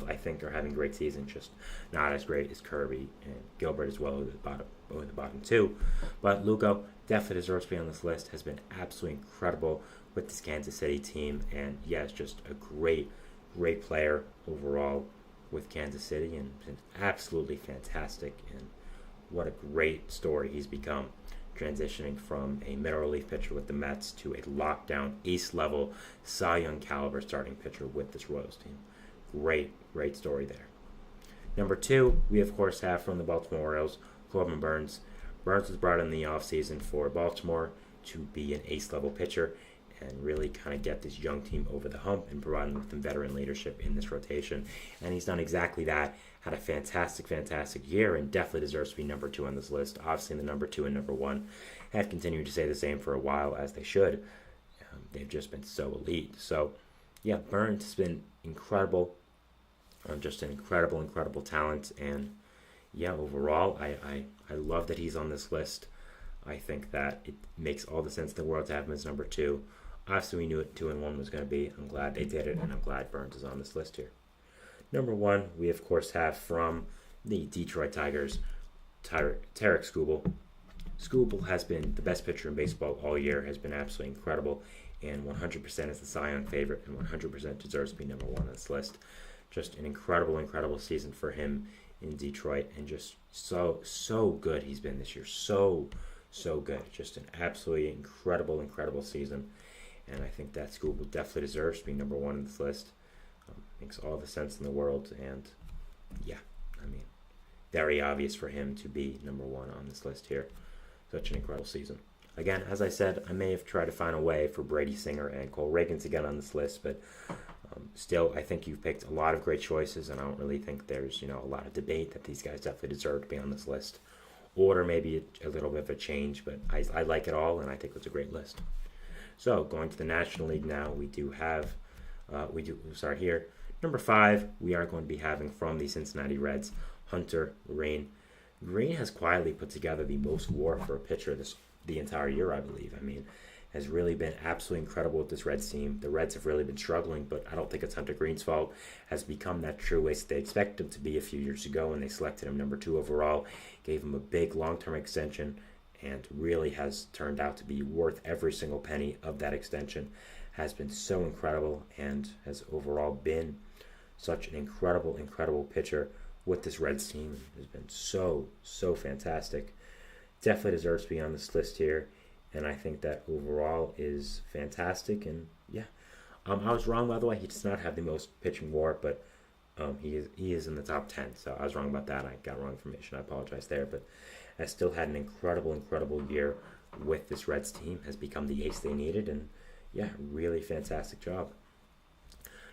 I think are having great seasons, just not as great as Kirby and Gilbert as well, the bottom two. But Lugo definitely deserves to be on this list. Has been absolutely incredible with this Kansas City team, and is just a great player overall with Kansas City, and been absolutely fantastic. And what a great story he's become, transitioning from a middle relief pitcher with the Mets to a lockdown, ace-level, Cy Young caliber starting pitcher with this Royals team. Great story there. Number 2, we of course have from the Baltimore Orioles, Corbin Burnes. Burnes was brought in the offseason for Baltimore to be an ace-level pitcher and really kind of get this young team over the hump and provide them with some veteran leadership in this rotation. And he's done exactly that. Had a fantastic year and definitely deserves to be number 2 on this list. Obviously, the number 2 and number 1 have continued to say the same for a while, as they should. They've just been so elite. So, Burnes has been incredible. Just an incredible talent. And, overall, I love that he's on this list. I think that it makes all the sense in the world to have him as number 2. Obviously, we knew what 2 and 1 was going to be. I'm glad they did it, and I'm glad Burnes is on this list here. Number 1, we of course have from the Detroit Tigers, Tarik Skubal. Skubal has been the best pitcher in baseball all year, has been absolutely incredible, and 100% is the Cy Young favorite, and 100% deserves to be number 1 on this list. Just an incredible season for him in Detroit, and just so good he's been this year. So good. Just an absolutely incredible season. And I think that Skubal definitely deserves to be number 1 on this list. Makes all the sense in the world. And, very obvious for him to be number 1 on this list here. Such an incredible season. Again, as I said, I may have tried to find a way for Brady Singer and Cole Reagans to get on this list, but still, I think you've picked a lot of great choices, and I don't really think there's, a lot of debate that these guys definitely deserve to be on this list. Order maybe a little bit of a change, but I like it all, and I think it's a great list. So, going to the National League now, we start here. Number 5, we are going to be having from the Cincinnati Reds, Hunter Greene. Greene has quietly put together the most WAR for a pitcher the entire year, I believe. Has really been absolutely incredible with this Reds team. The Reds have really been struggling, but I don't think it's Hunter Greene's fault. Has become that true ace they expected him to be a few years ago when they selected him number 2 overall, gave him a big long-term extension, and really has turned out to be worth every single penny of that extension. Has been so incredible and has overall been such an incredible pitcher with this Reds team. Has been so fantastic. Definitely deserves to be on this list here. And I think that overall is fantastic. And I was wrong, by the way. He does not have the most pitching WAR, but he is in the top 10. So I was wrong about that. I got wrong information. I apologize there. But has still had an incredible year with this Reds team. Has become the ace they needed. And, yeah, really fantastic job.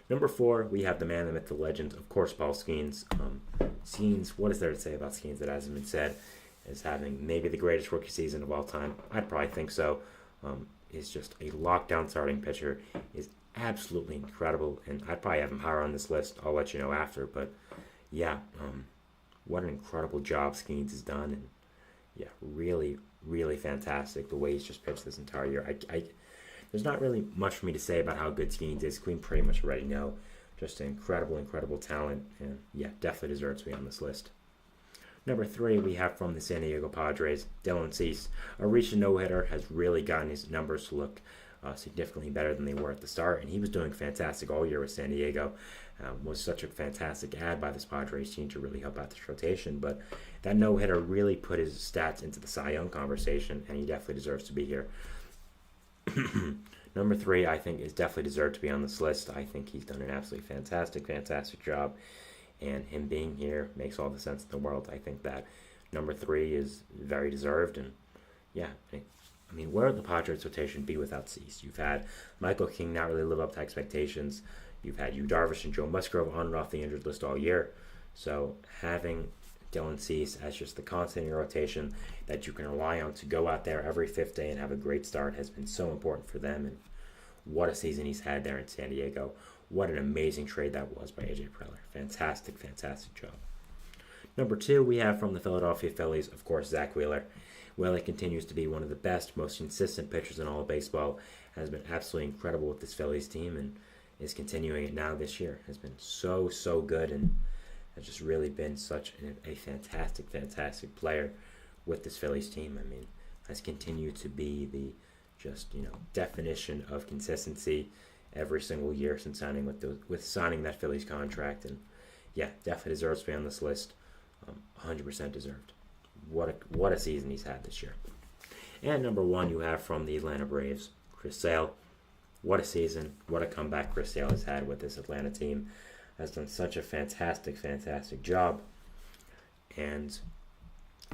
Number 4, we have the man, the myth, the legend, of course, Paul Skeens. Skeens, what is there to say about Skeens that hasn't been said? Is having maybe the greatest rookie season of all time. I'd probably think so. Is just a lockdown starting pitcher. Is absolutely incredible, and I'd probably have him higher on this list. I'll let you know after, but yeah, what an incredible job Skeens has done, and yeah, really fantastic the way he's just pitched this entire year. There's not really much for me to say about how good Skeens is. We pretty much already know. Just an incredible talent, and yeah, definitely deserves to be on this list. Number 3, we have from the San Diego Padres, Dylan Cease. A recent no-hitter has really gotten his numbers to look significantly better than they were at the start, and he was doing fantastic all year with San Diego. Was such a fantastic add by this Padres team to really help out this rotation, but that no-hitter really put his stats into the Cy Young conversation, and he definitely deserves to be here. Number 3, I think, is definitely deserved to be on this list. I think he's done an absolutely fantastic job, and him being here makes all the sense in the world. I think that number 3 is very deserved, and yeah, I mean, where would the Padres rotation be without Cease? You've had Michael King not really live up to expectations. You've had Yu Darvish and Joe Musgrove on and off the injured list all year. So having Dylan Cease as just the constant in your rotation that you can rely on to go out there every 5th day and have a great start has been so important for them. And what a season he's had there in San Diego. What an amazing trade that was by AJ Preller. Fantastic job. Number 2, we have from the Philadelphia Phillies, of course, Zach Wheeler. Wheeler continues to be one of the best, most consistent pitchers in all of baseball. Has been absolutely incredible with this Phillies team and is continuing it now this year. Has been so good and has just really been such a fantastic player with this Phillies team. I mean, has continued to be the definition of consistency every single year since signing that Phillies contract, and yeah, definitely deserves to be on this list. 100% deserved. What a season he's had this year. And number 1, you have from the Atlanta Braves, Chris Sale. What a season, what a comeback Chris Sale has had with this Atlanta team. Has done such a fantastic job, and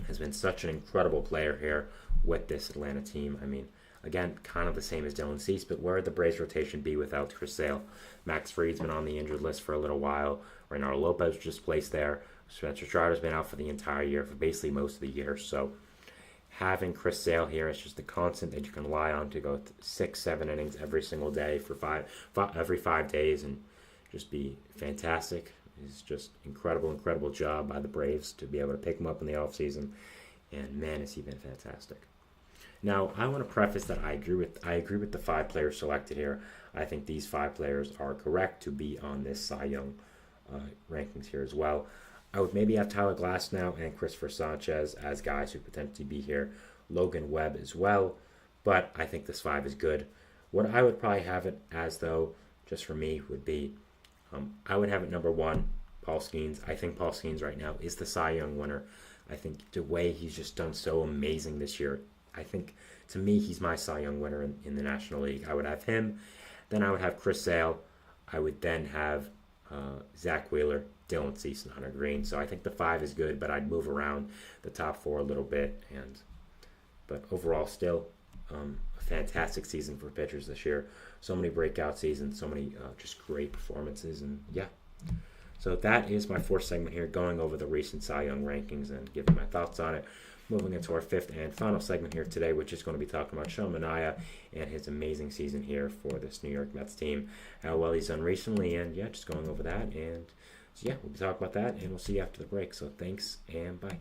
has been such an incredible player here with this Atlanta team. I mean, again, kind of the same as Dylan Cease, but where would the Braves rotation be without Chris Sale? Max Fried's been on the injured list for a little while. Reynaldo Lopez was just placed there. Spencer Strider's been out for the entire year, for basically most of the year. So having Chris Sale here is just the constant that you can rely on to go 6-7 innings every single day for every 5 days and just be fantastic. It's just incredible job by the Braves to be able to pick him up in the offseason. And man, has he been fantastic. Now, I want to preface that I agree with the 5 players selected here. I think these 5 players are correct to be on this Cy Young rankings here as well. I would maybe have Tyler Glasnow and Christopher Sanchez as guys who potentially be here. Logan Webb as well. But I think this 5 is good. What I would probably have it as, though, just for me, would be I would have it number 1, Paul Skeens. I think Paul Skeens right now is the Cy Young winner. I think the way he's just done so amazing this year, I think, to me, he's my Cy Young winner in the National League. I would have him. Then I would have Chris Sale. I would then have Zach Wheeler, Dylan Cease, and Hunter Green. So I think the 5 is good, but I'd move around the top 4 a little bit. But overall, still a fantastic season for pitchers this year. So many breakout seasons, so many just great performances, and yeah. So that is my 4th segment here, going over the recent Cy Young rankings and giving my thoughts on it. Moving into our 5th and final segment here today, which is going to be talking about Sean Manaea and his amazing season here for this New York Mets team. How well he's done recently, and yeah, just going over that. And so yeah, we'll be talking about that, and we'll see you after the break. So thanks, and bye.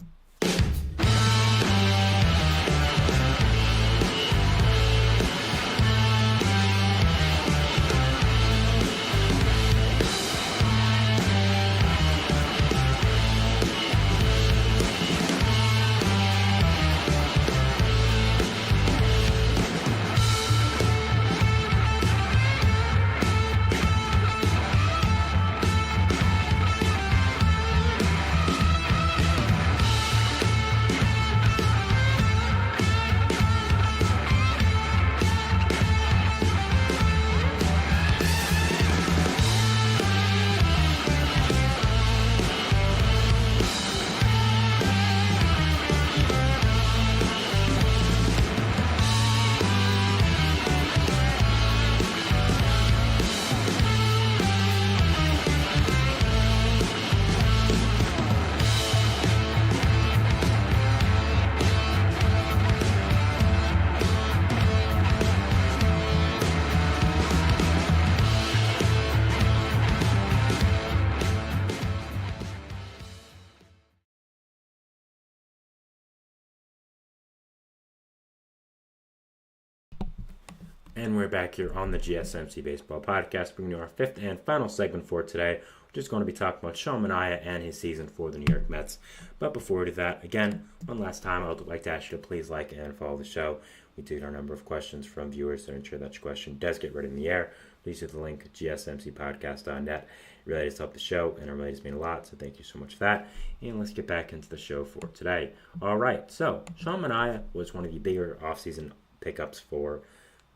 And we're back here on the GSMC Baseball Podcast, bringing you our fifth and final segment for today. We're just going to be talking about Sean Manaea and his season for the New York Mets. But before we do that, again, one last time, I would like to ask you to please like and follow the show. We do get our number of questions from viewers to ensure that your question does get read in the air. Please use the link gsmcpodcast.net. It really does help the show, and it really does mean a lot, so thank you so much for that. And let's get back into the show for today. All right, so Sean Manaea was one of the bigger offseason pickups for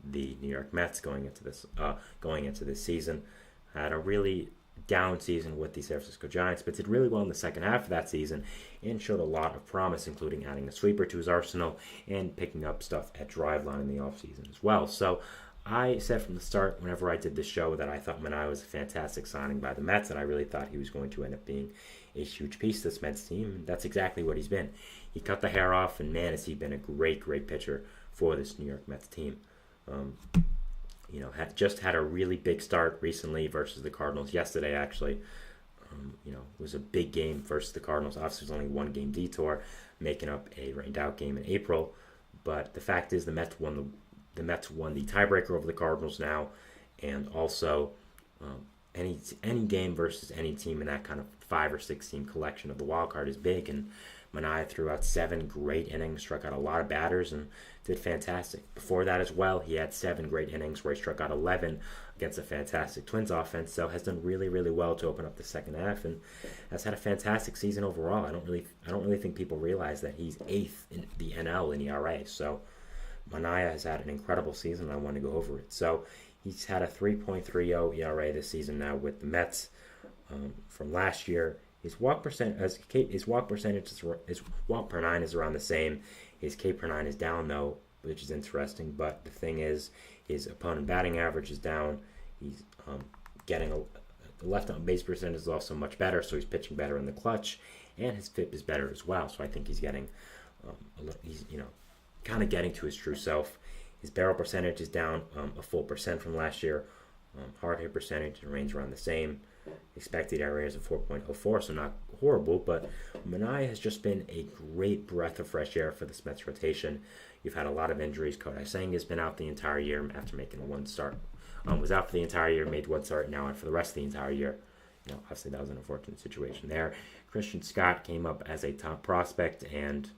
the New York Mets going into this season. Had a really down season with the San Francisco Giants, but did really well in the second half of that season and showed a lot of promise, including adding a sweeper to his arsenal and picking up stuff at driveline in the offseason as well. So I said from the start, whenever I did this show, that I thought Manaea was a fantastic signing by the Mets, and I really thought he was going to end up being a huge piece of this Mets team, and that's exactly what he's been. He cut the hair off, and man, has he been a great pitcher for this New York Mets team. Just had a really big start recently versus the Cardinals yesterday, actually. It was a big game versus the Cardinals. Obviously, it was only one game detour, making up a rained-out game in April. But the fact is, the Mets won the tiebreaker over the Cardinals now, and also any game versus any team in that kind of 5 or 6 team collection of the wild card is big. And Manaea threw out 7 great innings, struck out a lot of batters, and did fantastic. Before that as well, he had 7 great innings where he struck out 11 against a fantastic Twins offense, so has done really, really well to open up the second half, and has had a fantastic season overall. I don't really think people realize that he's 8th in the NL in ERA, so Manaea has had an incredible season, and I want to go over it. So he's had a 3.30 ERA this season now with the Mets. From last year, his walk per 9 is around the same. His K per 9 is down though, which is interesting. But the thing is, his opponent batting average is down. He's getting the left on base percentage is also much better, so he's pitching better in the clutch, and his FIP is better as well. So I think he's getting kind of getting to his true self. His barrel percentage is down a full percent from last year. Hard hit percentage remains around the same. Expected area is a 4.04, so not horrible, but Manaea has just been a great breath of fresh air for this Mets rotation. You've had a lot of injuries. Kodai Senga has been out the entire year after making one start. Was out for the entire year, made one start, now out for the rest of the entire year. Obviously that was an unfortunate situation there. Christian Scott came up as a top prospect and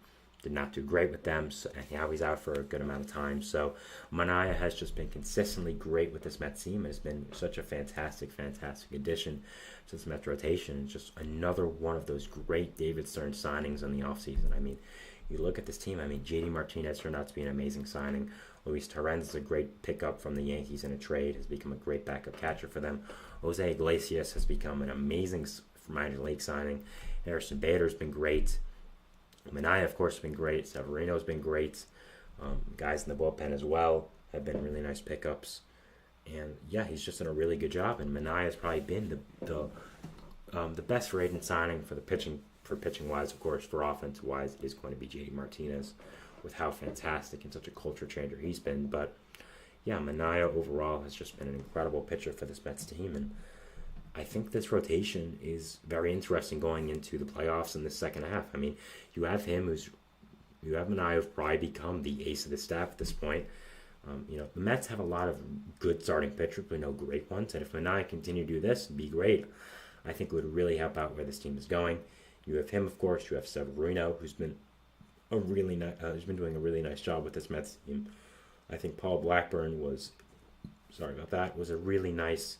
did not do great with them, so now he's out for a good amount of time. So Manaea has just been consistently great with this Mets team and has been such a fantastic addition to this Mets rotation. It's just another one of those great David Stern signings in the offseason. I mean, you look at this team, JD Martinez turned out to be an amazing signing. Luis Torrens is a great pickup from the Yankees in a trade, has become a great backup catcher for them. Jose Iglesias has become an amazing minor league signing. Harrison Bader's been great. Manaea, of course, has been great. Severino's been great. Guys in the bullpen as well have been really nice pickups. And yeah, he's just done a really good job. And Manaea has probably been the best free agent signing for pitching wise. Of course, for offense wise, is going to be JD Martinez, with how fantastic and such a culture changer he's been. But yeah, Manaea overall has just been an incredible pitcher for this Mets team, and I think this rotation is very interesting going into the playoffs in the second half. You have Manaea who's probably become the ace of the staff at this point. The Mets have a lot of good starting pitchers, but no great ones. And if Manaea continue to do this, it'd be great. I think it would really help out where this team is going. You have him, of course. You have Severino, who's been doing a really nice job with this Mets team. I think Paul Blackburn was a really nice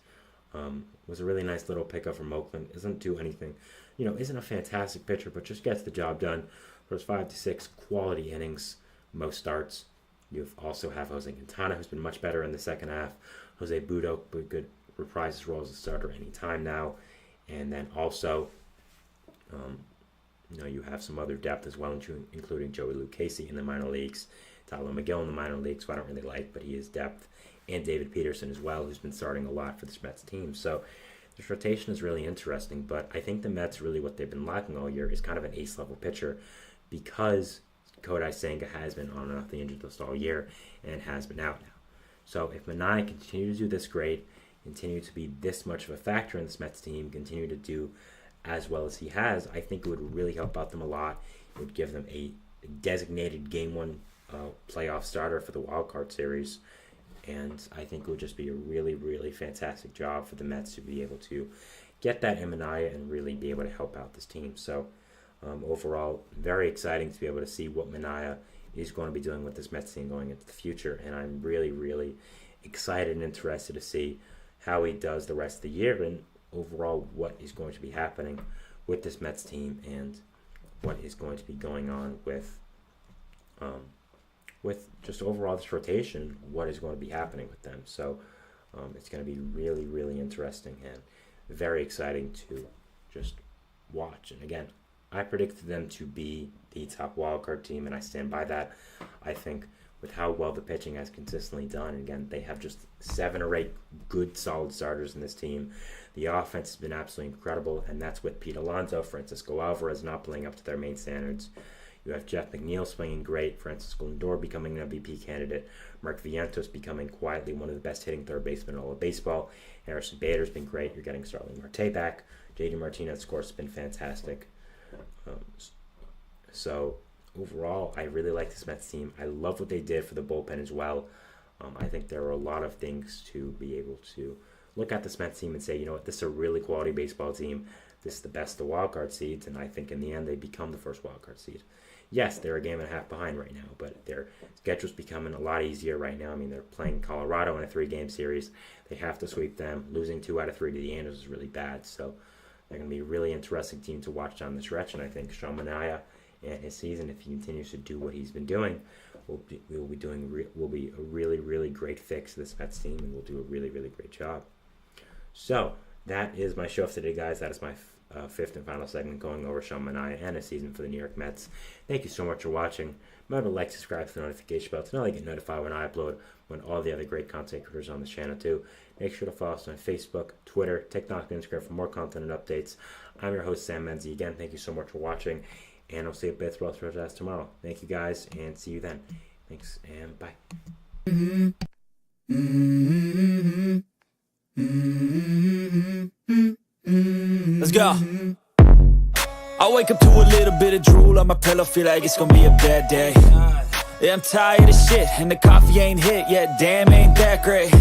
little pickup from Oakland. Doesn't do anything, isn't a fantastic pitcher, but just gets the job done for his 5 to 6 quality innings, most starts. You also have Jose Quintana, who's been much better in the second half. Jose Budo could reprise his role as a starter anytime now. And then also, you have some other depth as well, including Joey Lucchesi in the minor leagues, Tyler McGill in the minor leagues, who I don't really like, but he is depth, and David Peterson as well, who's been starting a lot for this Mets team. So this rotation is really interesting, but I think the Mets really what they've been lacking all year is kind of an ace-level pitcher, because Kodai Senga has been on and off the injured list all year and has been out now. So if Manaea continue to do this great, continue to be this much of a factor in this Mets team, continue to do as well as he has, I think it would really help out them a lot. It would give them a designated Game 1 playoff starter for the Wild Card Series And I think it would just be a really, really fantastic job for the Mets to be able to get that in Manaea and really be able to help out this team. So overall, very exciting to be able to see what Manaea is going to be doing with this Mets team going into the future. And I'm really, really excited and interested to see how he does the rest of the year and overall what is going to be happening with this Mets team and what is going to be going on with just overall this rotation, what is going to be happening with them. So it's going to be really, really interesting and very exciting to just watch. And again, I predicted them to be the top wildcard team, and I stand by that. I think with how well the pitching has consistently done, and again, they have just 7 or 8 good, solid starters in this team. The offense has been absolutely incredible, and that's with Pete Alonso, Francisco Alvarez not playing up to their main standards. You have Jeff McNeil swinging great, Francisco Lindor becoming an MVP candidate, Mark Vientos becoming quietly one of the best hitting third basemen in all of baseball, Harrison Bader's been great, you're getting Starling Marte back, JD Martinez, of course, has been fantastic. So overall, I really like this Mets team. I love what they did for the bullpen as well. I think there are a lot of things to be able to look at this Mets team and say, you know what, this is a really quality baseball team. This is the best of the wildcard seeds, and I think in the end they become the first wildcard seed. Yes, they're a game and a half behind right now, but their schedule's becoming a lot easier right now. I mean, they're playing Colorado in a 3-game series. They have to sweep them. Losing 2 out of 3 to the Angels is really bad, so they're going to be a really interesting team to watch down the stretch, and I think Sean Manaea and his season, if he continues to do what he's been doing, will be a really, really great fix to this Mets team, and will do a really, really great job. So that is my show for today, guys. That is my 5th and final segment going over Sean Manaea and his season for the New York Mets. Thank you so much for watching. Remember to like, subscribe to the notification bell to not only get notified when I upload, when all the other great content creators on this channel too. Make sure to follow us on Facebook, Twitter, TikTok, and Instagram for more content and updates. I'm your host, Sam Menzie. Again, thank you so much for watching, and I'll see you at Baseball Podcast tomorrow. Thank you, guys, and see you then. Thanks, and bye. Let's go. I wake up to a little bit of drool on my pillow, feel like it's gonna be a bad day. Yeah, I'm tired of shit, and the coffee ain't hit yet, damn, ain't that great.